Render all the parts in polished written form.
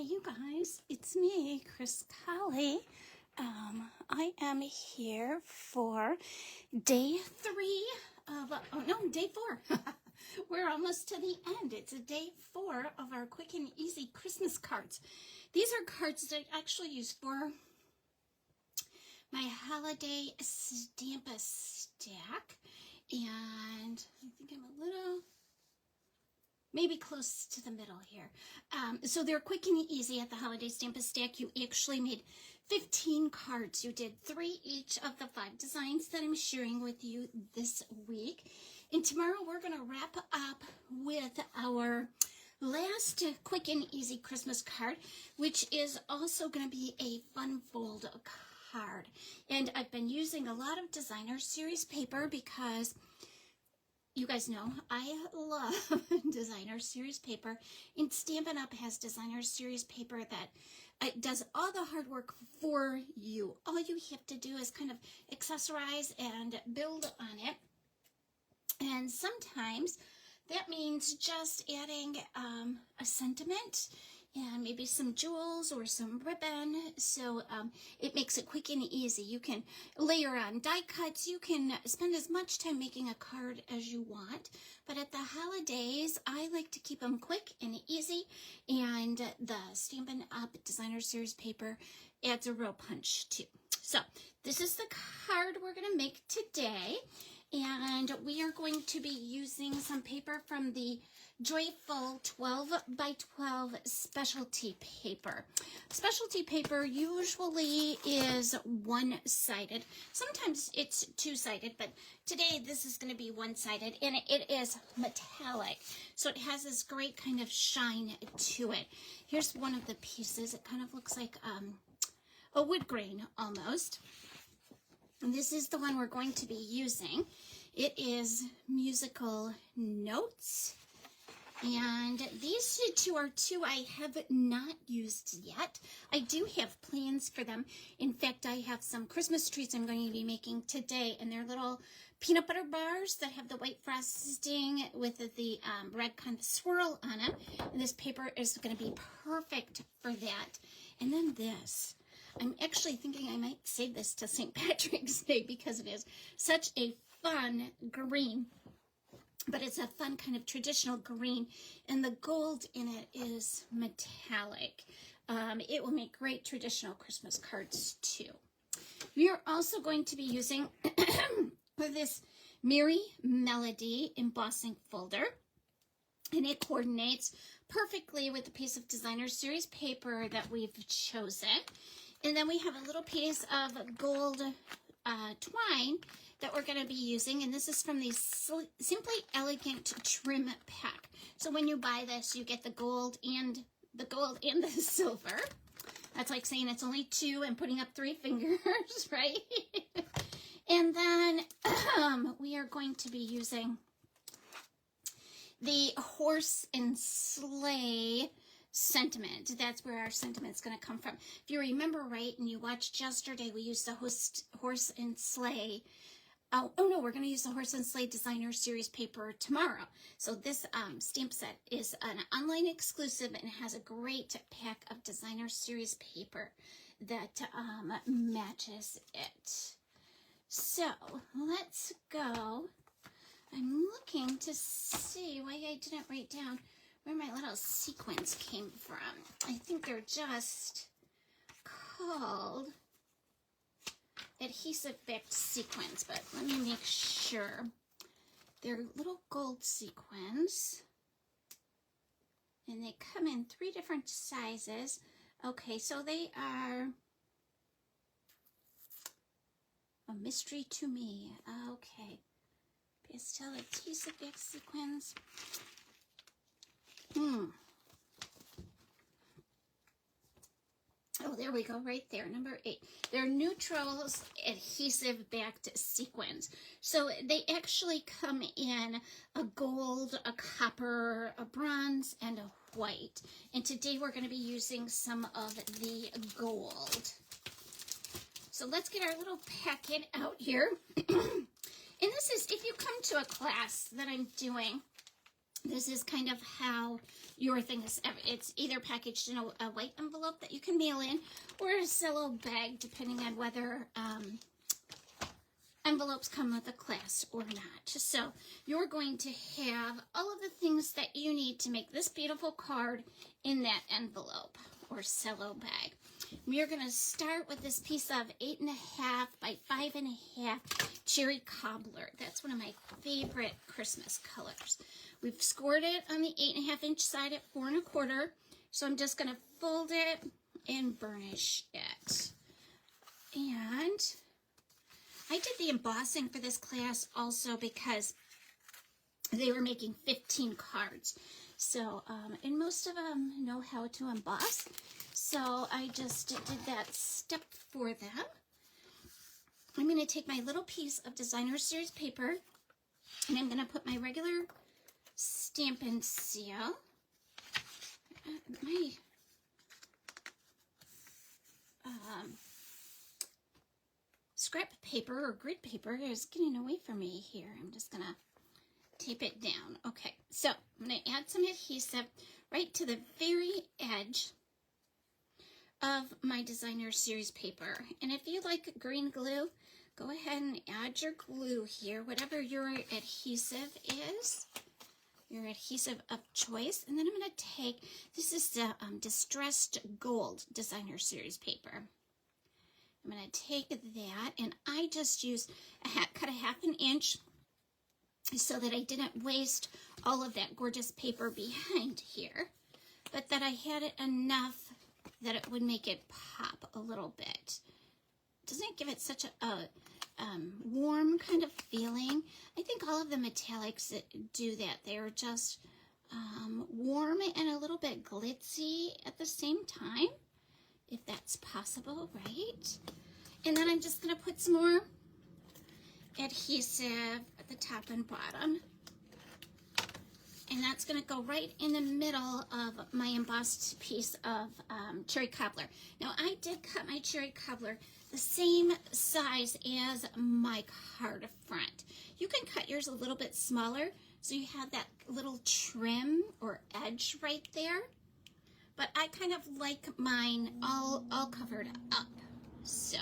you guys, it's me, Chris Colley. I am here for day 3 of, day 4. We're almost to the end. It's a day 4 of our quick and easy Christmas cards. These are cards that I actually use for my holiday stamp stack. And I think I'm a little... maybe close to the middle here. So they're quick and easy at the holiday stamp stack. You actually made 15 cards. You did 3 each of the 5 designs that I'm sharing with you this week. And tomorrow we're going to wrap up with our last quick and easy Christmas card, which is also going to be a fun fold card. And I've been using a lot of designer series paper because you guys know I love designer series paper, and Stampin' Up! Has designer series paper that does all the hard work for you. All you have to do is kind of accessorize and build on it. And sometimes that means just adding a sentiment and maybe some jewels or some ribbon, so it makes it quick and easy. You can layer on die cuts. You can spend as much time making a card as you want, but at the holidays, I like to keep them quick and easy, and the Stampin' Up! Designer Series paper adds a real punch too. So this is the card we're going to make today, and we are going to be using some paper from the Joyful 12 by 12 specialty paper. Specialty paper usually is one-sided. Sometimes it's two-sided, but today this is going to be one-sided, and it is metallic. So it has this great kind of shine to it. Here's one of the pieces. It kind of looks like a wood grain almost. And this is the one we're going to be using. It is Musical Notes. And these two are two I have not used yet. I do have plans for them. In fact, I have some Christmas treats I'm going to be making today, and they're little peanut butter bars that have the white frosting with the red kind of swirl on them. And this paper is going to be perfect for that. And then this. I'm actually thinking I might save this to St. Patrick's Day because it is such a fun green. But it's a fun kind of traditional green, and the gold in it is metallic. It will make great traditional Christmas cards too. We are also going to be using this Merry Melody embossing folder, and it coordinates perfectly with the piece of designer series paper that we've chosen. And then we have a little piece of gold twine that we're going to be using, and this is from the Simply Elegant Trim Pack. So when you buy this, you get the gold and the silver. That's like saying it's only 2 and putting up 3 fingers, right? And then we are going to be using the horse and sleigh sentiment. That's where our sentiment's going to come from. If you remember right, and you watched yesterday, we used the horse and sleigh. Oh no, we're going to use the Horse and Sleigh Designer Series paper tomorrow. So this stamp set is an online exclusive and has a great pack of Designer Series paper that matches it. So let's go. I'm looking to see why I didn't write down where my little sequins came from. I think they're just called Adhesive-Backed Sequins, but let me make sure. They're little gold sequins, and they come in 3 different sizes. Okay, so they are a mystery to me. Okay, pastel adhesive-backed sequins. Oh, there we go, right there, number 8. They're Neutrals Adhesive-Backed Sequins. So they actually come in a gold, a copper, a bronze, and a white. And today we're going to be using some of the gold. So let's get our little packet out here. And this is, if you come to a class that I'm doing This is kind of how your thing is. It's either packaged in a white envelope that you can mail in, or a cello bag, depending on whether envelopes come with a class or not. So you're going to have all of the things that you need to make this beautiful card in that envelope or cello bag. We're going to start with this piece of 8.5 by 5.5 cherry cobbler. That's one of my favorite Christmas colors. We've scored it on the 8.5 inch side at 4 1/4. So I'm just going to fold it and burnish it. And I did the embossing for this class also because they were making 15 cards. So, and most of them know how to emboss. So I just did that step for them. I'm going to take my little piece of Designer Series paper and I'm going to put my regular Stampin' Seal. My scrap paper or grid paper is getting away from me here. I'm just going to tape it down. Okay, so I'm going to add some adhesive right to the very edge of my Designer Series paper. And if you like green glue, go ahead and add your glue here, whatever your adhesive is, your adhesive of choice. And then I'm going to take, this is the Distressed Gold Designer Series paper. I'm going to take that, and I just used cut a 1/2 inch so that I didn't waste all of that gorgeous paper behind here, but that I had it enough that it would make it pop a little bit. Doesn't it give it such a warm kind of feeling? I think all of the metallics that do that, they're just warm and a little bit glitzy at the same time, if that's possible, right? And then I'm just going to put some more adhesive at the top and bottom. And that's going to go right in the middle of my embossed piece of cherry cobbler. Now, I did cut my cherry cobbler the same size as my card front. You can cut yours a little bit smaller so you have that little trim or edge right there. But I kind of like mine all covered up. So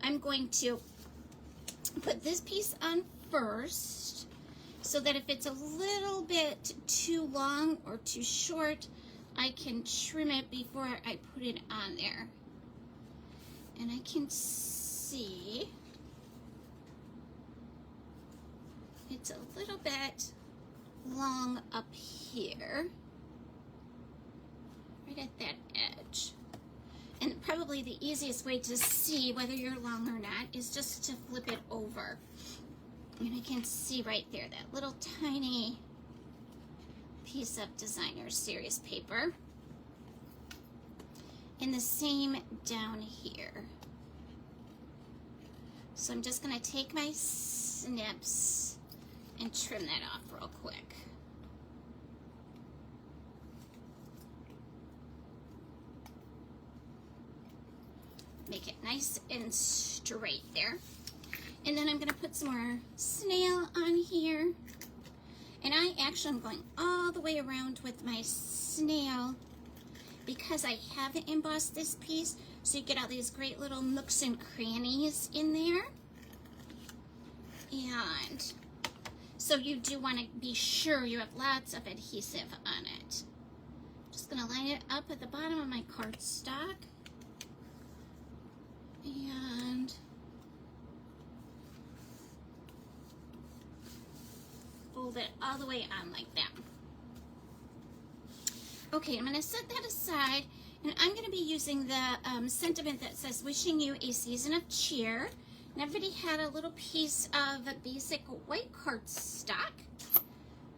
I'm going to put this piece on first so that if it's a little bit too long or too short, I can trim it before I put it on there. And I can see it's a little bit long up here, right at that edge. And probably the easiest way to see whether you're long or not is just to flip it over. And I can see right there that little tiny piece of Designer Series paper. And the same down here. So I'm just going to take my snips and trim that off real quick. Make it nice and straight there. And then I'm going to put some more snail on here. And I actually am going all the way around with my snail because I haven't embossed this piece, so you get all these great little nooks and crannies in there. And so you do want to be sure you have lots of adhesive on it. Just going to line it up at the bottom of my cardstock. And fold it all the way on like that. Okay, I'm going to set that aside, and I'm going to be using the sentiment that says, wishing you a season of cheer. And everybody had a little piece of basic white cardstock.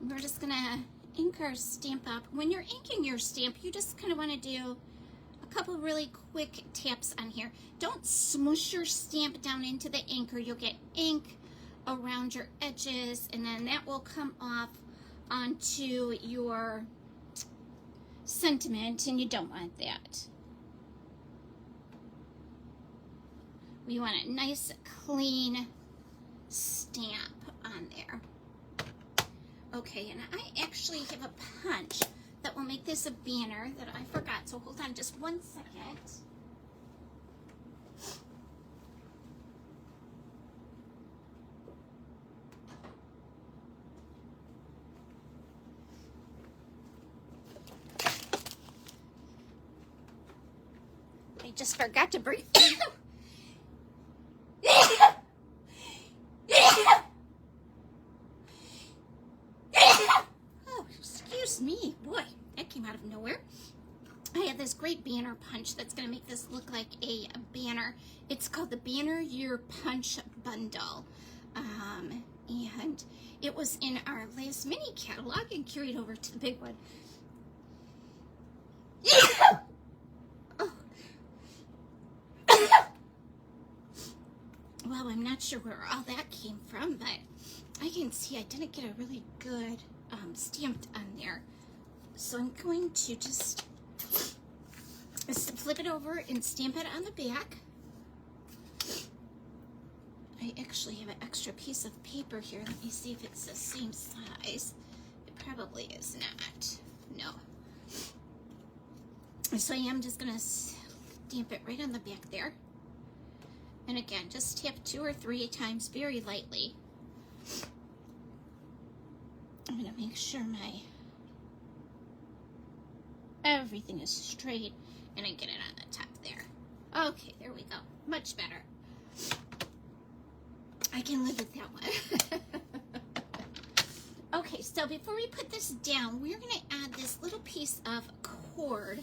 We're just going to ink our stamp up. When you're inking your stamp, you just kind of want to do a couple really quick taps on here. Don't smush your stamp down into the ink or you'll get ink around your edges, and then that will come off onto your sentiment, and you don't want that. We want a nice clean stamp on there. Okay, and I actually have a punch that will make this a banner that I forgot, so hold on just 1 second. I just forgot to breathe. Oh, excuse me. Boy, that came out of nowhere. I have this great banner punch that's going to make this look like a banner. It's called the Banner Year Punch Bundle. And it was in our last mini catalog and carried over to the big one. Oh. Well, I'm not sure where all that came from, but I can see I didn't get a really good stamped on there. So I'm going to just flip it over and stamp it on the back. I actually have an extra piece of paper here. Let me see if it's the same size. It probably is not. No. So I am just going to stamp it right on the back there. And again, just tap 2 or 3 times very lightly. I'm going to make sure everything is straight and I get it on the top there. Okay, there we go. Much better. I can live with that one. Okay, so before we put this down, we're going to add this little piece of cord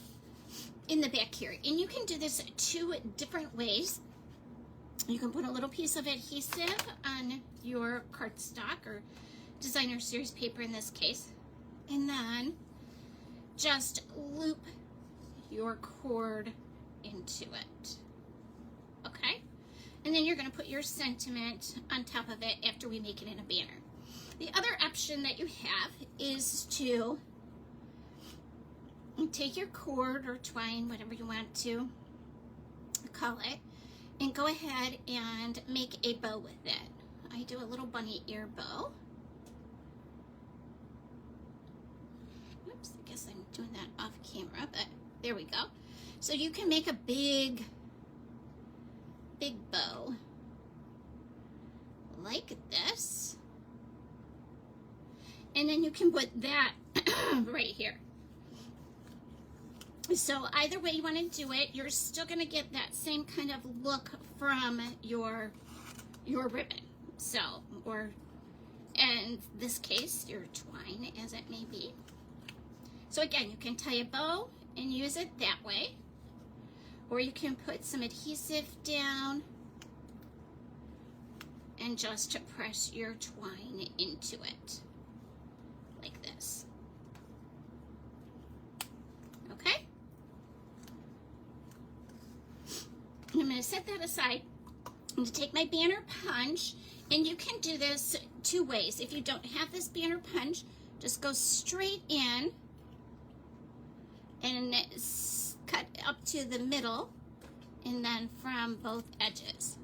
in the back here. And you can do this 2 different ways. You can put a little piece of adhesive on your cardstock or designer series paper in this case, and then just loop your cord into it. Okay? And then you're going to put your sentiment on top of it after we make it in a banner. The other option that you have is to take your cord or twine, whatever you want to call it, and go ahead and make a bow with it. I do a little bunny ear bow. Oops, I guess I'm doing that off camera, but there we go. So you can make a big bow like this. And then you can put that right here. So either way you want to do it, you're still going to get that same kind of look from your ribbon. So, or in this case, your twine, as it may be. So again, you can tie a bow and use it that way. Or you can put some adhesive down and just press your twine into it, like this. Okay? I'm going to set that aside. I'm going to take my banner punch, and you can do this 2 ways. If you don't have this banner punch, just go straight in and cut up to the middle, and then from both edges.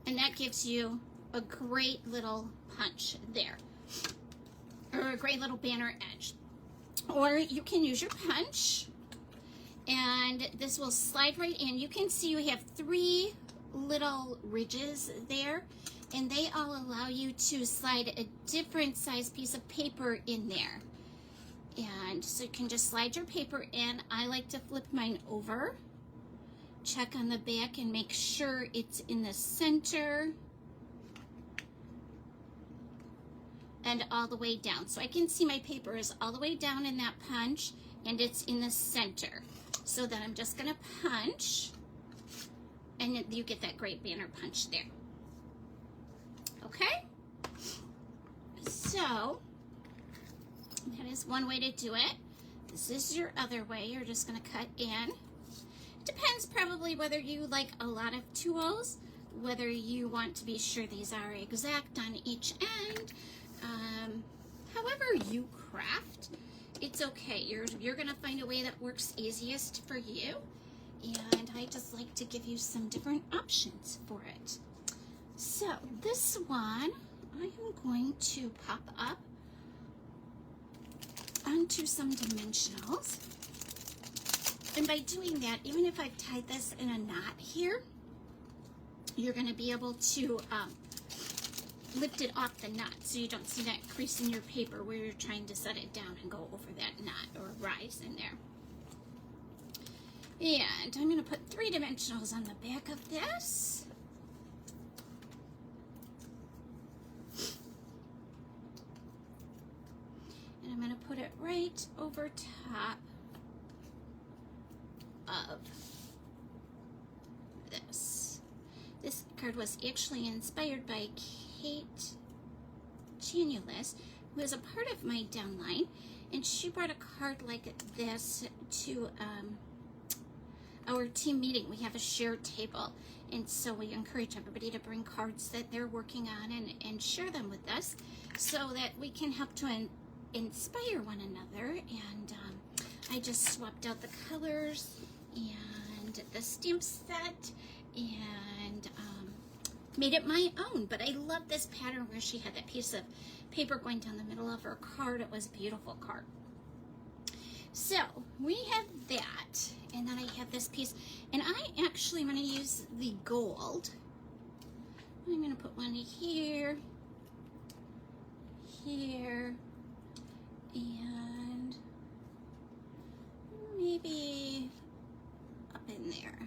And that gives you a great little punch there, or a great little banner edge. Or you can use your punch, and this will slide right in. You can see you have 3 little ridges there, and they all allow you to slide a different size piece of paper in there. And so you can just slide your paper in. I like to flip mine over, check on the back and make sure it's in the center and all the way down. So I can see my paper is all the way down in that punch and it's in the center. So then I'm just gonna punch, and you get that great banner punch there. Okay? So that is one way to do it. This is your other way. You're just gonna cut in. Depends probably whether you like a lot of tools, whether you want to be sure these are exact on each end. However you craft, it's okay. You're gonna find a way that works easiest for you, and I just like to give you some different options for it. So this one I am going to pop up onto some dimensionals. And by doing that, even if I've tied this in a knot here, you're going to be able to lift it off the knot so you don't see that crease in your paper where you're trying to set it down and go over that knot or rise in there. And I'm going to put 3 dimensionals on the back of this. And I'm going to put it right over top of this. This card was actually inspired by Kate Janulis, who is a part of my downline, and she brought a card like this to our team meeting. We have a shared table, and so we encourage everybody to bring cards that they're working on and share them with us so that we can help to inspire one another. And I just swapped out the colors and the stamp set and made it my own. But I love this pattern where she had that piece of paper going down the middle of her card. It was a beautiful card. So we have that, and then I have this piece, and I actually am going to use the gold. I'm going to put one here, here, and maybe up in there.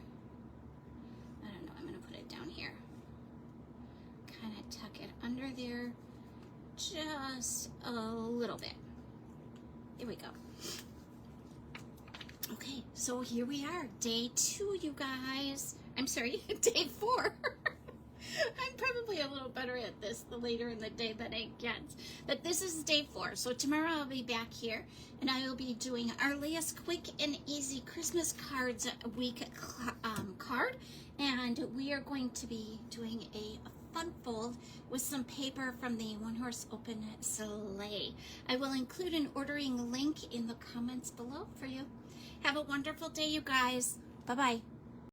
I don't know, I'm going to put it down here. Kind of tuck it under there just a little bit. There we go. Okay, so here we are, day 2, you guys. I'm sorry, day 4. I'm probably a little better at this the later in the day that it gets. But this is day 4, so tomorrow I'll be back here, and I will be doing our last quick and easy Christmas cards week card, and we are going to be doing a fun fold with some paper from the One Horse Open Sleigh. I will include an ordering link in the comments below for you. Have a wonderful day, you guys. Bye-bye.